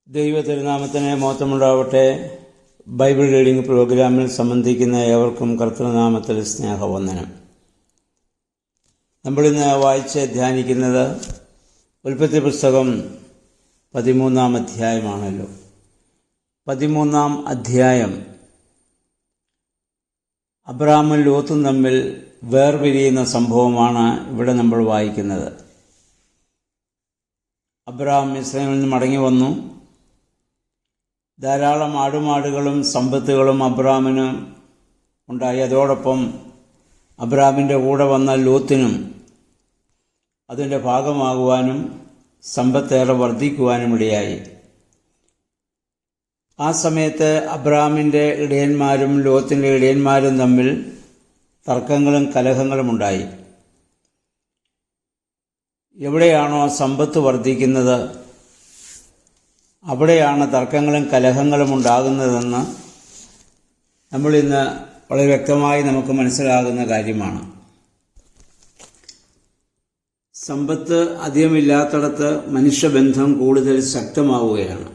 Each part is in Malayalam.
ദൈവ തിരുനാമത്തിന് മഹത്വമുണ്ടാവട്ടെ. ബൈബിൾ റീഡിംഗ് പ്രോഗ്രാമിൽ സംബന്ധിക്കുന്ന ഏവർക്കും കർത്തൃനാമത്തിൽ സ്നേഹവന്ദനം. നമ്മളിന്ന് വായിച്ച് ധ്യാനിക്കുന്നത് ഉൽപ്പത്തി പുസ്തകം 13-ാം അധ്യായമാണല്ലോ. 13-ാം അധ്യായം അബ്രാമും ലോത്തും തമ്മിൽ വേർപിരിയുന്ന സംഭവമാണ് ഇവിടെ നമ്മൾ വായിക്കുന്നത്. അബ്രാം മിസ്രൈമിൽ നിന്ന് മടങ്ങി വന്നു. ധാരാളം ആടുമാടുകളും സമ്പത്തുകളും അബ്രാമിന് ഉണ്ടായി. അതോടൊപ്പം അബ്രാമിൻ്റെ കൂടെ വന്ന ലോത്തിനും അതിൻ്റെ ഭാഗമാകുവാനും സമ്പത്തേറെ വർദ്ധിക്കുവാനും ഇടയായി. ആ സമയത്ത് അബ്രാമിൻ്റെ ഇടയന്മാരും ലോത്തിൻ്റെ ഇടയന്മാരും തമ്മിൽ തർക്കങ്ങളും കലഹങ്ങളും ഉണ്ടായി. എവിടെയാണോ സമ്പത്ത് വർദ്ധിക്കുന്നത് അവിടെയാണ് തർക്കങ്ങളും കലഹങ്ങളും ഉണ്ടാകുന്നതെന്ന് നമ്മളിന്ന് വളരെ വ്യക്തമായി നമുക്ക് മനസ്സിലാകുന്ന കാര്യമാണ്. സമ്പത്ത് അധികമില്ലാത്തിടത്ത് മനുഷ്യബന്ധം കൂടുതൽ ശക്തമാവുകയാണ്.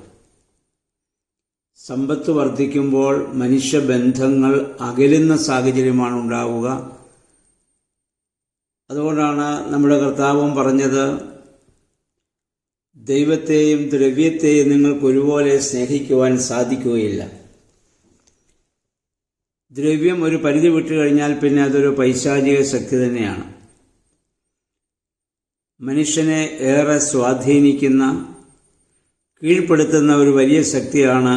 സമ്പത്ത് വർദ്ധിക്കുമ്പോൾ മനുഷ്യബന്ധങ്ങൾ അകലുന്ന സാഹചര്യമാണ് ഉണ്ടാവുക. അതുകൊണ്ടാണ് നമ്മുടെ കർത്താവും പറഞ്ഞത്, ദൈവത്തെയും ദ്രവ്യത്തെയും നിങ്ങൾക്ക് ഒരുപോലെ സ്നേഹിക്കുവാൻ സാധിക്കുകയില്ല. ദ്രവ്യം ഒരു പരിധി വിട്ടുകഴിഞ്ഞാൽ പിന്നെ അതൊരു പൈശാചിക ശക്തി തന്നെയാണ്. മനുഷ്യനെ ഏറെ സ്വാധീനിക്കുന്ന, കീഴ്പ്പെടുത്തുന്ന ഒരു വലിയ ശക്തിയാണ്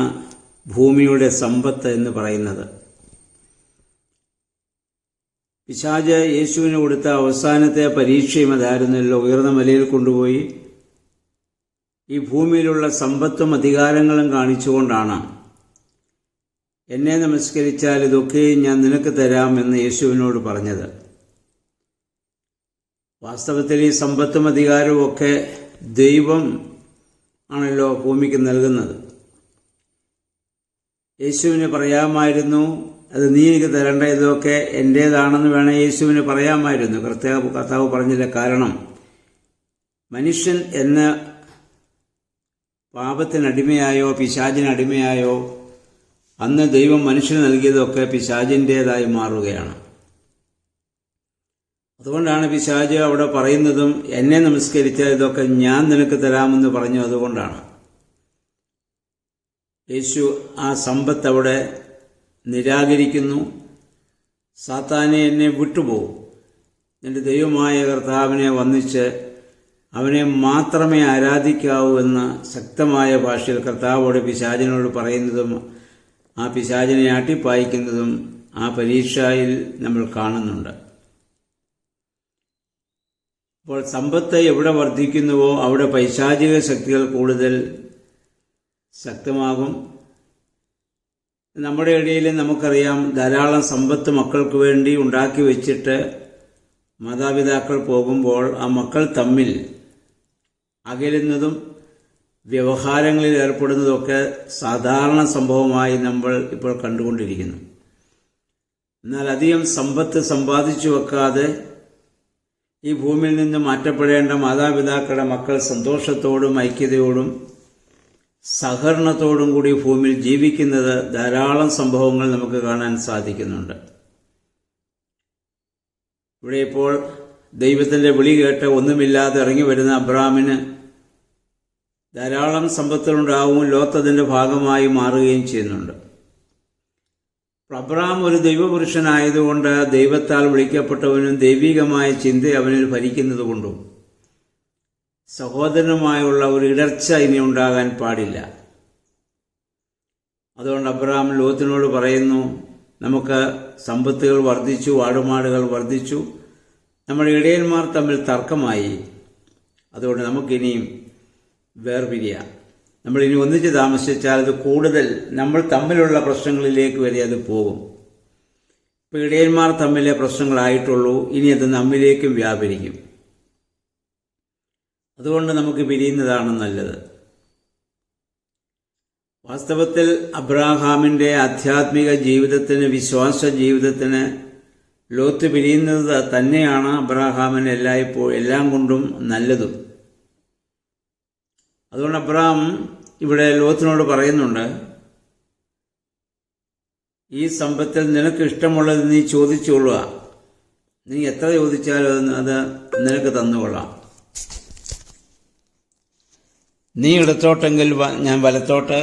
ഭൂമിയുടെ സമ്പത്ത് എന്ന് പറയുന്നത്. പിശാച് യേശുവിന് കൊടുത്ത അവസാനത്തെ പരീക്ഷയും അതായിരുന്നല്ലോ. ഉയർന്ന മലയിൽ കൊണ്ടുപോയി ഈ ഭൂമിയിലുള്ള സമ്പത്തും അധികാരങ്ങളും കാണിച്ചുകൊണ്ടാണ്, എന്നെ നമസ്കരിച്ചാൽ ഇതൊക്കെയും ഞാൻ നിനക്ക് തരാമെന്ന് യേശുവിനോട് പറഞ്ഞത്. വാസ്തവത്തിൽ ഈ സമ്പത്തും അധികാരവും ഒക്കെ ദൈവം ആണല്ലോ ഭൂമിക്ക് നൽകുന്നത്. യേശുവിന് പറയാമായിരുന്നു, അത് നീ എനിക്ക് തരേണ്ട, ഇതൊക്കെ എൻ്റേതാണെന്ന് വേണം യേശുവിന് പറയാമായിരുന്നു. കർത്താവ് പറഞ്ഞില്ല. കാരണം മനുഷ്യൻ എന്ന പാപത്തിനടിമയായോ പിശാചിനടിമയായോ അന്ന് ദൈവം മനുഷ്യന് നൽകിയതൊക്കെ പിശാചിൻ്റേതായി മാറുകയാണ്. അതുകൊണ്ടാണ് പിശാച് അവിടെ പറയുന്നതും, എന്നെ നമസ്കരിച്ചാൽ ഇതൊക്കെ ഞാൻ നിനക്ക് തരാമെന്ന് പറഞ്ഞു. അതുകൊണ്ടാണ് യേശു ആ സമ്പത്ത് അവിടെ നിരാകരിക്കുന്നു. സാത്താനെ എന്നെ വിട്ടുപോകും, എൻ്റെ ദൈവമായ കർത്താവിനെ വന്ദിച്ച് അവനെ മാത്രമേ ആരാധിക്കാവൂ എന്ന് ശക്തമായ ഭാഷയിൽ കർത്താവോട് പിശാചിനോട് പറയുന്നതും ആ പിശാചിനെ ആട്ടിപ്പായിക്കുന്നതും ആ പരീക്ഷയിൽ നമ്മൾ കാണുന്നുണ്ട്. അപ്പോൾ സമ്പത്ത് എവിടെ വർദ്ധിക്കുന്നുവോ അവിടെ പൈശാചിക ശക്തികൾ കൂടുതൽ ശക്തമാകും. നമ്മുടെ ഇടയിൽ നമുക്കറിയാം, ധാരാളം സമ്പത്ത് മക്കൾക്ക് വേണ്ടി ഉണ്ടാക്കി വെച്ചിട്ട് മാതാപിതാക്കൾ പോകുമ്പോൾ ആ മക്കൾ തമ്മിൽ അകലുന്നതും വ്യവഹാരങ്ങളിൽ ഏർപ്പെടുന്നതൊക്കെ സാധാരണ സംഭവമായി നമ്മൾ ഇപ്പോൾ കണ്ടുകൊണ്ടിരിക്കുന്നു. എന്നാൽ അധികം സമ്പത്ത് സമ്പാദിച്ചു വെക്കാതെ ഈ ഭൂമിയിൽ നിന്ന് മാറ്റപ്പെടേണ്ട മാതാപിതാക്കളുടെ മക്കൾ സന്തോഷത്തോടും ഐക്യതയോടും സഹകരണത്തോടും കൂടി ഭൂമിയിൽ ജീവിക്കുന്നത് ധാരാളം സംഭവങ്ങൾ നമുക്ക് കാണാൻ സാധിക്കുന്നുണ്ട്. ഇവിടെ ഇപ്പോൾ ദൈവത്തിൻ്റെ വിളി കേട്ട് ഒന്നുമില്ലാതെ ഇറങ്ങി വരുന്ന അബ്രാമിന് ധാരാളം സമ്പത്തുകളുണ്ടാവും. ലോത്ത് അതിൻ്റെ ഭാഗമായി മാറുകയും ചെയ്യുന്നുണ്ട്. അബ്രാം ഒരു ദൈവപുരുഷനായതുകൊണ്ട്, ദൈവത്താൽ വിളിക്കപ്പെട്ടവനും ദൈവികമായ ചിന്ത അവനിൽ ഭരിക്കുന്നതുകൊണ്ടും സഹോദരനുമായുള്ള ഒരു ഇടർച്ച ഇനി ഉണ്ടാകാൻ പാടില്ല. അതുകൊണ്ട് അബ്രാം ലോത്തിനോട് പറയുന്നു, നമുക്ക് സമ്പത്തുകൾ വർദ്ധിച്ചു, ആടുമാടുകൾ വർദ്ധിച്ചു, നമ്മുടെ ഇടയന്മാർ തമ്മിൽ തർക്കമായി, അതുകൊണ്ട് നമുക്കിനിയും വേർപിരിയാം. നമ്മളിനി ഒന്നിച്ച് താമസിച്ചാൽ അത് കൂടുതൽ നമ്മൾ തമ്മിലുള്ള പ്രശ്നങ്ങളിലേക്ക് വരെ അത് പോകും. ഇപ്പോൾ ഇടയന്മാർ തമ്മിലെ പ്രശ്നങ്ങളായിട്ടുള്ളൂ, ഇനി അത് നമ്മിലേക്കും വ്യാപരിക്കും. അതുകൊണ്ട് നമുക്ക് പിരിയുന്നതാണ് നല്ലത്. വാസ്തവത്തിൽ അബ്രാഹാമിൻ്റെ ആധ്യാത്മിക ജീവിതത്തിന്, വിശ്വാസ ജീവിതത്തിന് ലോത്ത് പിരിയുന്നത് തന്നെയാണ് അബ്രാഹാമിന് എല്ലാം കൊണ്ടും നല്ലതും. അതുകൊണ്ട് അബ്രാം ഇവിടെ ലോത്തിനോട് പറയുന്നുണ്ട്, ഈ സമ്പത്തിൽ നിനക്ക് ഇഷ്ടമുള്ളത് നീ ചോദിച്ചുകൊള്ളുക, നീ എത്ര ചോദിച്ചാലും അത് നിനക്ക് തന്നുകൊള്ളാം. നീ ഇടത്തോട്ടെങ്കിൽ ഞാൻ വലത്തോട്ട്,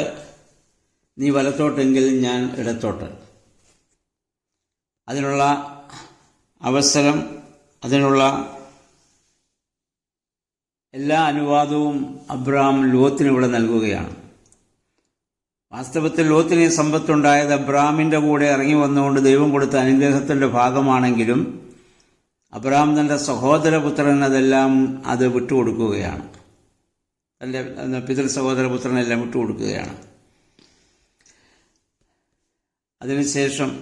നീ വലത്തോട്ടെങ്കിൽ ഞാൻ ഇടത്തോട്ട്. അതിനുള്ള അവസരം, അതിനുള്ള എല്ലാ അനുവാദവും അബ്രഹാം ലോത്തിന് ഇവിടെ നൽകുകയാണ്. വാസ്തവത്തിൽ ലോത്തിന് സമ്പത്തുണ്ടായത് അബ്രഹാമിൻ്റെ കൂടെ ഇറങ്ങി വന്നുകൊണ്ട് ദൈവം കൊടുത്ത അനുഗ്രഹത്തിൻ്റെ ഭാഗമാണെങ്കിലും അബ്രഹാം തൻ്റെ സഹോദരപുത്രൻ അത് വിട്ടുകൊടുക്കുകയാണ്. തൻ്റെ പിതൃ സഹോദരപുത്രനെല്ലാം വിട്ടുകൊടുക്കുകയാണ്. അതിനുശേഷം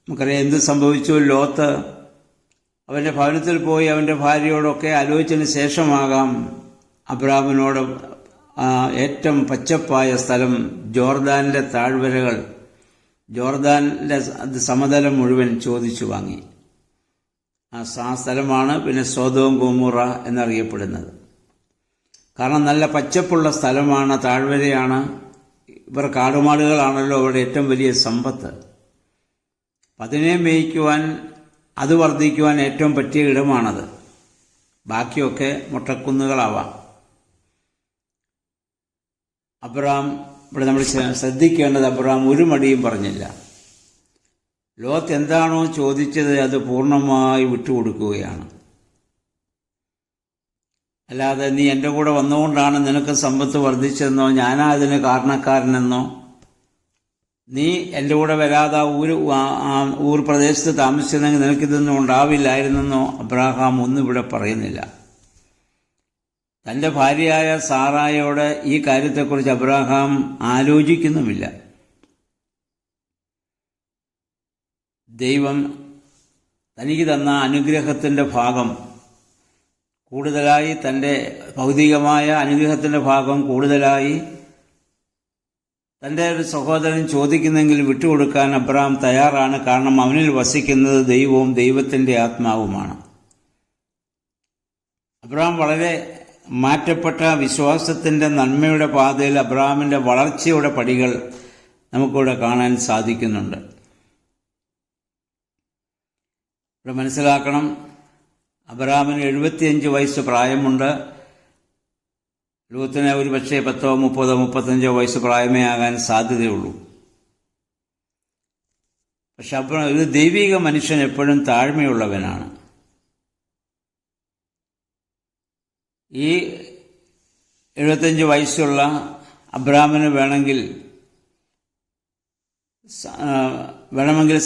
നമുക്കറിയാം എന്ത് സംഭവിച്ചു. ലോത്ത് അവൻ്റെ ഭവനത്തിൽ പോയി അവൻ്റെ ഭാര്യയോടൊക്കെ ആലോചിച്ചതിന് ശേഷമാകാം അബ്രഹാമിനോട് ഏറ്റവും പച്ചപ്പായ സ്ഥലം, ജോർദാനിലെ താഴ്വരകൾ, ജോർദാനിലെ സമതലം മുഴുവൻ ചോദിച്ചു വാങ്ങി. ആ സ്ഥലമാണ് പിന്നെ സോദോം ഗൊമോറ എന്നറിയപ്പെടുന്നത്. കാരണം നല്ല പച്ചപ്പുള്ള സ്ഥലമാണ്, താഴ്വരയാണ്. ഇവർ കാടുമാടുകളാണല്ലോ അവരുടെ ഏറ്റവും വലിയ സമ്പത്ത്. അതിനെ മേയ്ക്കുവാൻ, അത് വർദ്ധിക്കുവാൻ ഏറ്റവും പറ്റിയ ഇടമാണത്. ബാക്കിയൊക്കെ മുട്ടക്കുന്നുകളാവാം. അബ്രഹാം ഇവിടെ നമ്മൾ ശ്രദ്ധിക്കേണ്ടത്, അബ്രഹാം ഒരു മടിയും പറഞ്ഞില്ല. ലോത്ത് എന്താണോ ചോദിച്ചത് അത് പൂർണ്ണമായി വിട്ടുകൊടുക്കുകയാണ്. അല്ലാതെ നീ എൻ്റെ കൂടെ വന്നുകൊണ്ടാണ് നിനക്ക് സമ്പത്ത് വർദ്ധിച്ചതെന്നോ, ഞാനാ അതിന് കാരണക്കാരനെന്നോ, നീ എൻ്റെ കൂടെ വരാതെ ഊർ പ്രദേശത്ത് താമസിച്ചിരുന്നെങ്കിൽ നിനക്കിതൊന്നും ഉണ്ടാവില്ലായിരുന്നെന്നോ അബ്രഹാം ഒന്നും ഇവിടെ പറയുന്നില്ല. തൻ്റെ ഭാര്യയായ സാറായോട് ഈ കാര്യത്തെക്കുറിച്ച് അബ്രഹാം ആലോചിക്കുന്നുമില്ല. ദൈവം തനിക്ക് തന്ന അനുഗ്രഹത്തിൻ്റെ ഭാഗം കൂടുതലായി, തൻ്റെ ഭൗതികമായ അനുഗ്രഹത്തിൻ്റെ ഭാഗം കൂടുതലായി തൻ്റെ ഒരു സഹോദരൻ ചോദിക്കുന്നെങ്കിൽ വിട്ടുകൊടുക്കാൻ അബ്രഹാം തയ്യാറാണ്. കാരണം അവനിൽ വസിക്കുന്നത് ദൈവവും ദൈവത്തിൻ്റെ ആത്മാവുമാണ്. അബ്രഹാം വളരെ മാറ്റപ്പെട്ട വിശ്വാസത്തിൻ്റെ നന്മയുടെ പാതയിൽ അബ്രഹാമിൻ്റെ വളർച്ചയുടെ പടികൾ നമുക്കിവിടെ കാണാൻ സാധിക്കുന്നുണ്ട്. ഇവിടെ മനസ്സിലാക്കണം, അബ്രഹാമിന് 75 വയസ്സ് പ്രായമുണ്ട്. ലോത്തിന് ഒരു പക്ഷേ 10, 30, 35 വയസ്സ് പ്രായമേ ആകാൻ സാധ്യതയുള്ളൂ. പക്ഷെ ഒരു ദൈവിക മനുഷ്യൻ എപ്പോഴും താഴ്മയുള്ളവനാണ്. ഈ 75 വയസ്സുള്ള അബ്രഹാമിന് വേണമെങ്കിൽ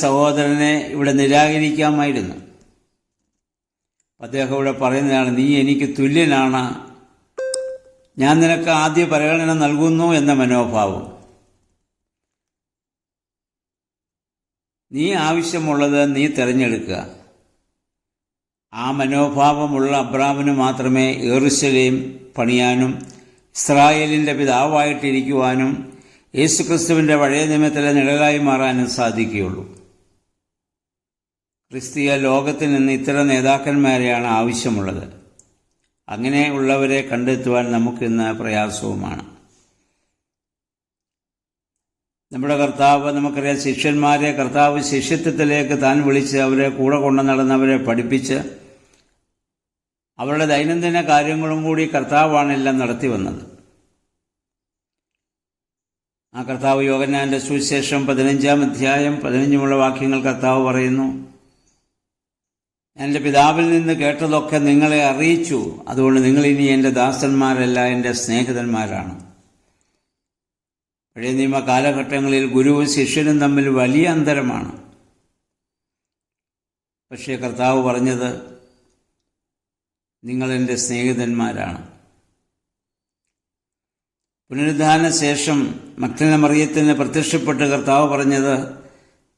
സഹോദരനെ ഇവിടെ നിരാകരിക്കാമായിരുന്നു. അദ്ദേഹം ഇവിടെ പറയുന്നതാണ്, നീ എനിക്ക് തുല്യനാണ്, ഞാൻ നിനക്ക് ആദ്യ പരിഗണന നൽകുന്നു എന്ന മനോഭാവം. നീ ആവശ്യമുള്ളത് നീ തിരഞ്ഞെടുക്കുക. ആ മനോഭാവമുള്ള അബ്രഹാമിന് മാത്രമേ യെരൂശലേം പണിയാനും ഇസ്രായേലിൻ്റെ പിതാവായിട്ടിരിക്കുവാനും യേശുക്രിസ്തുവിൻ്റെ പഴയ നിയമത്തിലെ നിഴലായി മാറാനും സാധിക്കുകയുള്ളൂ. ക്രിസ്തീയ ലോകത്തിൽ നിന്ന് ഇത്തരം നേതാക്കന്മാരെയാണ് ആവശ്യമുള്ളത്. അങ്ങനെ ഉള്ളവരെ കണ്ടെത്തുവാൻ നമുക്കിന്ന് പ്രയാസവുമാണ്. നമ്മുടെ കർത്താവ്, നമുക്കറിയാം, ശിഷ്യന്മാരെ കർത്താവ് ശിഷ്യത്വത്തിലേക്ക് താൻ വിളിച്ച് അവരെ കൂടെ കൊണ്ടു നടന്നവരെ പഠിപ്പിച്ച് അവരുടെ ദൈനംദിന കാര്യങ്ങളും കൂടി കർത്താവാണ് എല്ലാം നടത്തി വന്നത്. ആ കർത്താവ് യോഹന്നാന്റെ സുവിശേഷം 15-ാം അധ്യായം 15 വാക്യങ്ങൾ കർത്താവ് പറയുന്നു, എൻ്റെ പിതാവിൽ നിന്ന് കേട്ടതൊക്കെ നിങ്ങളെ അറിയിച്ചു, അതുകൊണ്ട് നിങ്ങളിനി എൻ്റെ ദാസന്മാരല്ല, എൻ്റെ സ്നേഹിതന്മാരാണ്. പഴയ നിയമ കാലഘട്ടങ്ങളിൽ ഗുരുവും ശിഷ്യനും തമ്മിൽ വലിയ അന്തരമാണ്. പക്ഷേ കർത്താവ് പറഞ്ഞത്, നിങ്ങളെൻ്റെ സ്നേഹിതന്മാരാണ്. പുനരുദ്ധാന ശേഷം മഗ്ദലന മറിയത്തിന് പ്രത്യക്ഷപ്പെട്ട് കർത്താവ് പറഞ്ഞത്,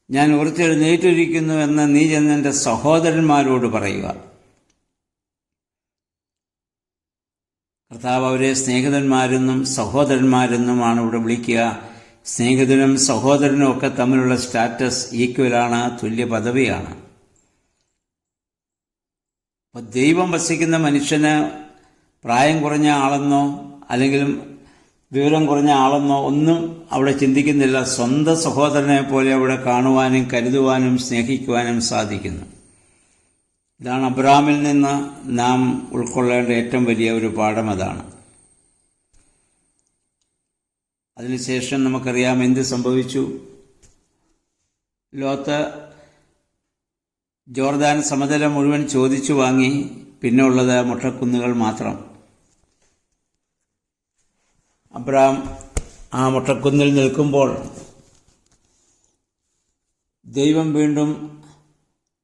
ഞാൻ ഉയർത്തെഴുന്നേറ്റിരിക്കുന്നു എന്ന് നീ ചെന്ന് എൻ്റെ സഹോദരന്മാരോട് പറയുക. കർത്താവ് അവരെ സ്നേഹിതന്മാരെന്നും സഹോദരന്മാരെന്നുമാണ് ഇവിടെ വിളിക്കുക. സ്നേഹിതനും സഹോദരനും ഒക്കെ തമ്മിലുള്ള സ്റ്റാറ്റസ് ഈക്വലാണ്, തുല്യ പദവിയാണ്. അപ്പോൾ ദൈവം വസിക്കുന്ന മനുഷ്യന് പ്രായം കുറഞ്ഞ ആളെന്നോ അല്ലെങ്കിൽ വിവരം കുറഞ്ഞ ആളെന്നോ ഒന്നും അവിടെ ചിന്തിക്കുന്നില്ല. സ്വന്തം സഹോദരനെ പോലെ അവിടെ കാണുവാനും കരുതുവാനും സ്നേഹിക്കുവാനും സാധിക്കുന്നു. ഇതാണ് അബ്രഹാമിൽ നിന്ന് നാം ഉൾക്കൊള്ളേണ്ട ഏറ്റവും വലിയ ഒരു പാഠം. അതാണ്. അതിനുശേഷം നമുക്കറിയാം എന്ത് സംഭവിച്ചു. ലോത്ത് ജോർദാൻ സമതലം മുഴുവൻ ചോദിച്ചു വാങ്ങി. പിന്നെ ഉള്ളത് മുട്ടക്കുന്നുകൾ മാത്രം. അബ്രഹാം ആ മുട്ടക്കുന്നിൽ നിൽക്കുമ്പോൾ ദൈവം വീണ്ടും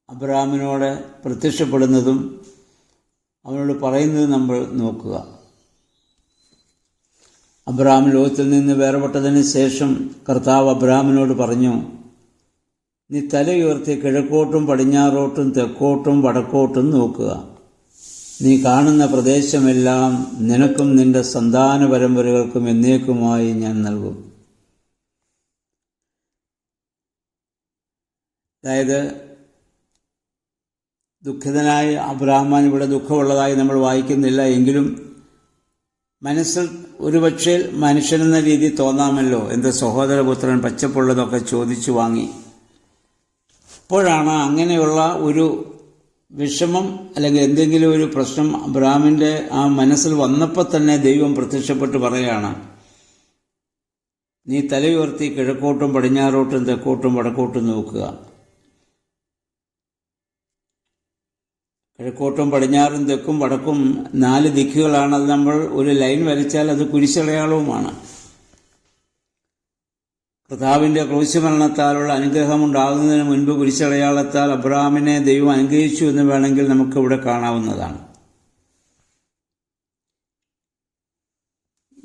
അബ്രഹാമിനോട് പ്രത്യക്ഷപ്പെടുന്നതും അവനോട് പറയുന്നതും നമ്മൾ നോക്കുക. അബ്രഹാം ലോകത്തിൽ നിന്ന് വേർപെട്ടതിന് ശേഷം കർത്താവ് അബ്രഹാമിനോട് പറഞ്ഞു, നീ തലയുയർത്തി കിഴക്കോട്ടും പടിഞ്ഞാറോട്ടും തെക്കോട്ടും വടക്കോട്ടും നോക്കുക. നീ കാണുന്ന പ്രദേശമെല്ലാം നിനക്കും നിന്റെ സന്താന പരമ്പരകൾക്കും എന്നേക്കുമായി ഞാൻ നൽകും. അതായത് ദുഃഖിതനായ അബ്രഹാം ഇവിടെ ദുഃഖമുള്ളതായി നമ്മൾ വായിക്കുന്നില്ല. എങ്കിലും മനസ്സിൽ ഒരുപക്ഷെ മനുഷ്യനെന്ന രീതി തോന്നാമല്ലോ, എൻ്റെ സഹോദരപുത്രൻ പച്ചപ്പുള്ളതൊക്കെ ചോദിച്ചു വാങ്ങി. അപ്പോഴാണ് അങ്ങനെയുള്ള ഒരു വിഷമം അല്ലെങ്കിൽ എന്തെങ്കിലും ഒരു പ്രശ്നം അബ്രഹാമിൻ്റെ ആ മനസ്സിൽ വന്നപ്പോൾ തന്നെ ദൈവം പ്രത്യക്ഷപ്പെട്ട് പറയുകയാണ്, നീ തലയുയർത്തി കിഴക്കോട്ടും പടിഞ്ഞാറോട്ടും തെക്കോട്ടും വടക്കോട്ടും നോക്കുക. കിഴക്കോട്ടും പടിഞ്ഞാറും തെക്കും വടക്കും 4 ദിക്കുകളാണ്. അത് നമ്മൾ ഒരു ലൈൻ വരച്ചാൽ അത് കുരിശടയാളവുമാണ്. കർത്താവിൻ്റെ ക്രൂശുമരണത്താലുള്ള അനുഗ്രഹം ഉണ്ടാകുന്നതിന് മുൻപ് കുരിശടയാളത്താൽ അബ്രഹാമിനെ ദൈവം അനുഗ്രഹിച്ചു എന്ന് വേണമെങ്കിൽ നമുക്കിവിടെ കാണാവുന്നതാണ്.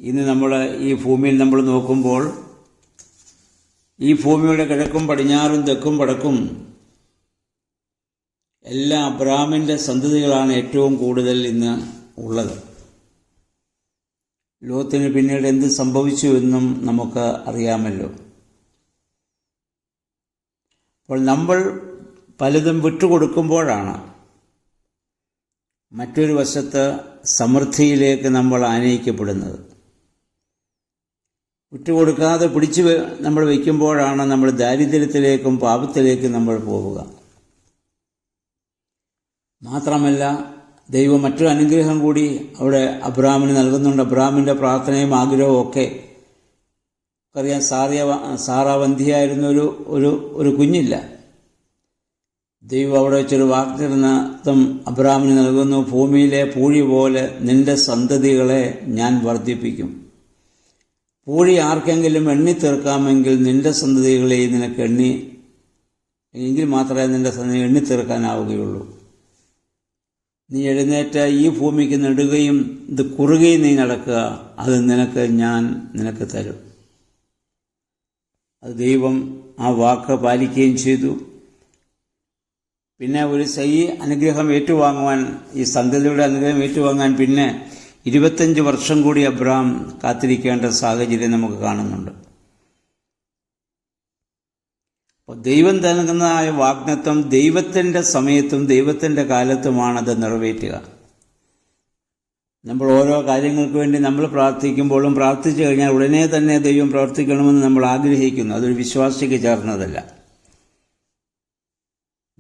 ഇന്ന് നമ്മൾ ഈ ഭൂമിയിൽ നമ്മൾ നോക്കുമ്പോൾ ഈ ഭൂമിയുടെ കിഴക്കും പടിഞ്ഞാറും തെക്കും വടക്കും എല്ലാ അബ്രഹാമിൻ്റെ സന്തതികളാണ് ഏറ്റവും കൂടുതൽ ഇന്ന് ഉള്ളത്. ലോകത്തിന് പിന്നീട് എന്ത് സംഭവിച്ചു എന്നും നമുക്ക് അറിയാമല്ലോ. അപ്പോൾ നമ്മൾ പലതും വിട്ടുകൊടുക്കുമ്പോഴാണ് മറ്റൊരു വശത്ത് സമൃദ്ധിയിലേക്ക് നമ്മൾ ആനയിക്കപ്പെടുന്നത്. വിട്ടുകൊടുക്കാതെ പിടിച്ചു നമ്മൾ വയ്ക്കുമ്പോഴാണ് നമ്മൾ ദാരിദ്ര്യത്തിലേക്കും പാപത്തിലേക്കും നമ്മൾ പോവുക. മാത്രമല്ല ദൈവം മറ്റൊരു അനുഗ്രഹം കൂടി അവിടെ അബ്രഹാമിന് നൽകുന്നുണ്ട്. അബ്രഹാമിൻ്റെ പ്രാർത്ഥനയും ആഗ്രഹവും ഒക്കെ അറിയാൻ സാറാവന്ധിയായിരുന്ന ഒരു കുഞ്ഞില്ല. ദൈവം അവിടെ വെച്ചൊരു വാഗ്ദത്തം അബ്രഹാമിന് നൽകുന്നു, ഭൂമിയിലെ പൂഴി പോലെ നിന്റെ സന്തതികളെ ഞാൻ വർദ്ധിപ്പിക്കും. പൂഴി ആർക്കെങ്കിലും എണ്ണിത്തീർക്കാമെങ്കിൽ നിന്റെ സന്തതികളെ നിനക്ക് എങ്കിൽ മാത്രമേ നിന്റെ സന്തതി എണ്ണിത്തീർക്കാനാവുകയുള്ളൂ. നീ എഴുന്നേറ്റ് ഈ ഭൂമിക്ക് നെടുകയും ഇത് കുറുകയും നീ നടക്കുക, അത് ഞാൻ നിനക്ക് തരും. അത് ദൈവം ആ വാക്ക് പാലിക്കുകയും ചെയ്തു. പിന്നെ ഒരു അനുഗ്രഹം ഏറ്റുവാങ്ങുവാൻ, ഈ സന്തതിയുടെ അനുഗ്രഹം ഏറ്റുവാങ്ങാൻ പിന്നെ 25 വർഷം കൂടി അബ്രഹാം കാത്തിരിക്കേണ്ട സാഹചര്യം നമുക്ക് കാണുന്നുണ്ട്. അപ്പോൾ ദൈവം നൽകുന്നതായ വാഗ്ദത്തം ദൈവത്തിൻ്റെ സമയത്തും ദൈവത്തിൻ്റെ കാലത്തുമാണ് അത് നിറവേറ്റുക. നമ്മൾ ഓരോ കാര്യങ്ങൾക്ക് വേണ്ടി നമ്മൾ പ്രാർത്ഥിക്കുമ്പോഴും പ്രാർത്ഥിച്ചു കഴിഞ്ഞാൽ ഉടനെ തന്നെ ദൈവം പ്രവർത്തിക്കണമെന്ന് നമ്മൾ ആഗ്രഹിക്കുന്നു. അതൊരു വിശ്വാസിക്ക് ചേർന്നതല്ല.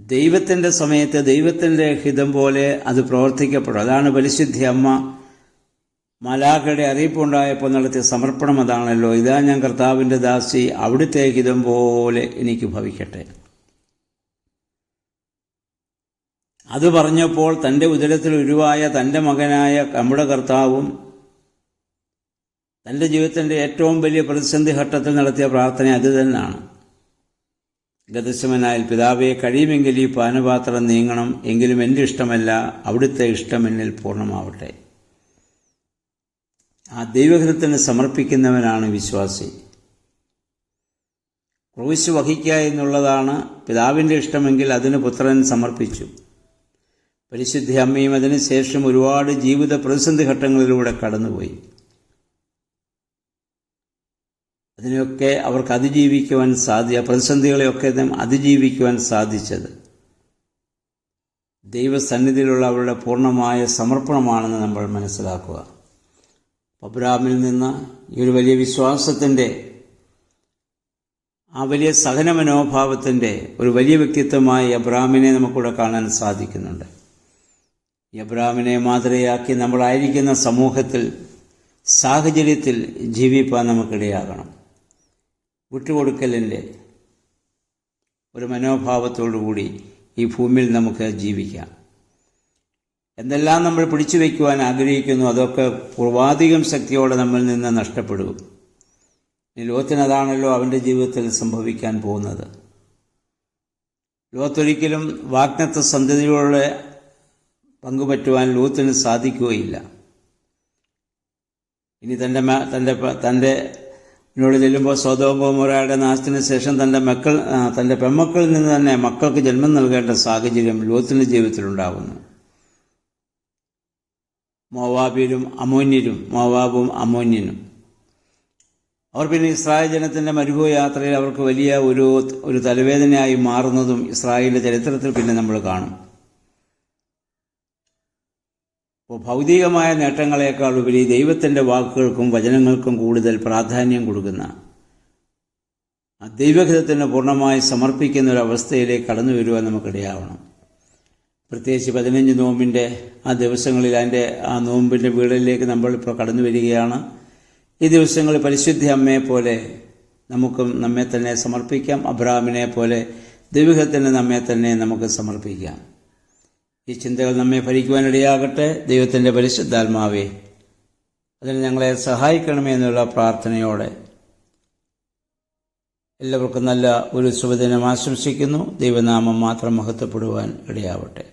ദൈവത്തിൻ്റെ സമയത്ത് ദൈവത്തിൻ്റെ ഹിതം പോലെ അത് പ്രവർത്തിക്കപ്പെടും. അതാണ് പരിശുദ്ധ അമ്മ മലാഖയുടെ അറിയിപ്പുണ്ടായപ്പോൾ നടത്തിയ സമർപ്പണം അതാണല്ലോ, ഇതാ ഞാൻ കർത്താവിൻ്റെ ദാസി, അവിടുത്തെ ഹിതം പോലെ എനിക്ക് ഭവിക്കട്ടെ. അത് പറഞ്ഞപ്പോൾ തൻ്റെ ഉദരത്തിൽ ഉരുവായ തൻ്റെ മകനായ നമ്മുടെ കർത്താവും തൻ്റെ ജീവിതത്തിൻ്റെ ഏറ്റവും വലിയ പ്രതിസന്ധി ഘട്ടത്തിൽ നടത്തിയ പ്രാർത്ഥന അത് തന്നെയാണ്. ഗതശമനായ പിതാവേ, കഴിയുമെങ്കിൽ ഈ പാനപാത്രം നീങ്ങണം, എങ്കിലും എൻ്റെ ഇഷ്ടമല്ല അവിടുത്തെ ഇഷ്ടം എന്നിൽ പൂർണ്ണമാവട്ടെ. ആ ദൈവഹിതത്തിന് സമർപ്പിക്കുന്നവനാണ് വിശ്വാസി. ക്രൂശ് വഹിക്കുക എന്നുള്ളതാണ് പിതാവിൻ്റെ ഇഷ്ടമെങ്കിൽ അതിന് പുത്രൻ സമർപ്പിച്ചു. പരിശുദ്ധ അമ്മയും അതിനുശേഷം ഒരുപാട് ജീവിത പ്രതിസന്ധി ഘട്ടങ്ങളിലൂടെ കടന്നുപോയി. അതിനെയൊക്കെ അവർക്ക് അതിജീവിക്കുവാൻ പ്രതിസന്ധികളെയൊക്കെ അതിജീവിക്കുവാൻ സാധിച്ചത് ദൈവസന്നിധിയിലുള്ള അവരുടെ പൂർണ്ണമായ സമർപ്പണമാണെന്ന് നമ്മൾ മനസ്സിലാക്കുക. അബ്രഹാമിൽ നിന്ന് ഈ ഒരു വലിയ വിശ്വാസത്തിൻ്റെ, ആ വലിയ സഹന മനോഭാവത്തിൻ്റെ ഒരു വലിയ വ്യക്തിത്വമായി അബ്രഹാമിനെ നമുക്കിവിടെ കാണാൻ സാധിക്കുന്നുണ്ട്. ഈ അബ്രഹാമിനെ മാതൃകയാക്കി നമ്മളായിരിക്കുന്ന സമൂഹത്തിൽ, സാഹചര്യത്തിൽ ജീവിപ്പാൻ നമുക്കിടയാകണം. വിട്ടുകൊടുക്കലിൻ്റെ ഒരു മനോഭാവത്തോടുകൂടി ഈ ഭൂമിയിൽ നമുക്ക് ജീവിക്കാം. എന്തെല്ലാം നമ്മൾ പിടിച്ചു വയ്ക്കുവാൻ ആഗ്രഹിക്കുന്നു അതൊക്കെ പൂർവാധികം ശക്തിയോടെ നമ്മിൽ നിന്ന് നഷ്ടപ്പെടും. ലോത്തിനതാണല്ലോ അവൻ്റെ ജീവിതത്തിൽ സംഭവിക്കാൻ പോകുന്നത്. ലോത്തൊരിക്കലും വാഗ്ദത്ത സന്തതിയോടെ പങ്കുപറ്റുവാൻ ലോത്തിന് സാധിക്കുകയില്ല. ഇനി തൻ്റെ എന്നോട് ചെല്ലുമ്പോൾ സൊദോം ഗൊമോറയുടെ നാശത്തിന് ശേഷം തൻ്റെ പെൺമക്കളിൽ നിന്ന് തന്നെ മക്കൾക്ക് ജന്മം നൽകേണ്ട സാഹചര്യം ലോത്തിന്റെ ജീവിതത്തിലുണ്ടാകുന്നു. മോവാബും അമോന്യനും അവർ പിന്നെ ഇസ്രായേൽ ജനത്തിൻ്റെ മരുഭൂമി യാത്രയിൽ അവർക്ക് വലിയ ഒരു തലവേദനയായി മാറുന്നതും ഇസ്രായേലിൻ്റെ ചരിത്രത്തിൽ പിന്നെ നമ്മൾ കാണും. അപ്പോൾ ഭൗതികമായ നേട്ടങ്ങളെക്കാൾ ഉപരി ദൈവത്തിൻ്റെ വാക്കുകൾക്കും വചനങ്ങൾക്കും കൂടുതൽ പ്രാധാന്യം കൊടുക്കുന്ന, ദൈവഹിതത്തിന് പൂർണ്ണമായി സമർപ്പിക്കുന്ന ഒരു അവസ്ഥയിലേക്ക് കടന്നു വരുവാൻ നമുക്കിടയാവണം. പ്രത്യേകിച്ച് 15 നോമ്പിൻ്റെ ആ ദിവസങ്ങളിൽ ആ നോമ്പിൻ്റെ വീടുകളിലേക്ക് നമ്മളിപ്പോൾ കടന്നു വരികയാണ്. ഈ ദിവസങ്ങളിൽ പരിശുദ്ധ അമ്മയെപ്പോലെ നമുക്കും നമ്മെ തന്നെ സമർപ്പിക്കാം. അബ്രഹാമിനെ പോലെ ദൈവഹിതത്തിന് നമ്മെ തന്നെ നമുക്ക് സമർപ്പിക്കാം. ഈ ചിന്തകൾ നമ്മെ ഭരിക്കുവാനിടയാകട്ടെ. ദൈവത്തിൻ്റെ പരിശുദ്ധാത്മാവേ, അതിന് ഞങ്ങളെ സഹായിക്കണമേ എന്നുള്ള പ്രാർത്ഥനയോടെ എല്ലാവർക്കും നല്ല ഒരു ശുഭദിനം ആശംസിക്കുന്നു. ദൈവനാമം മാത്രം മഹത്വപ്പെടുവാൻ ഇടയാവട്ടെ.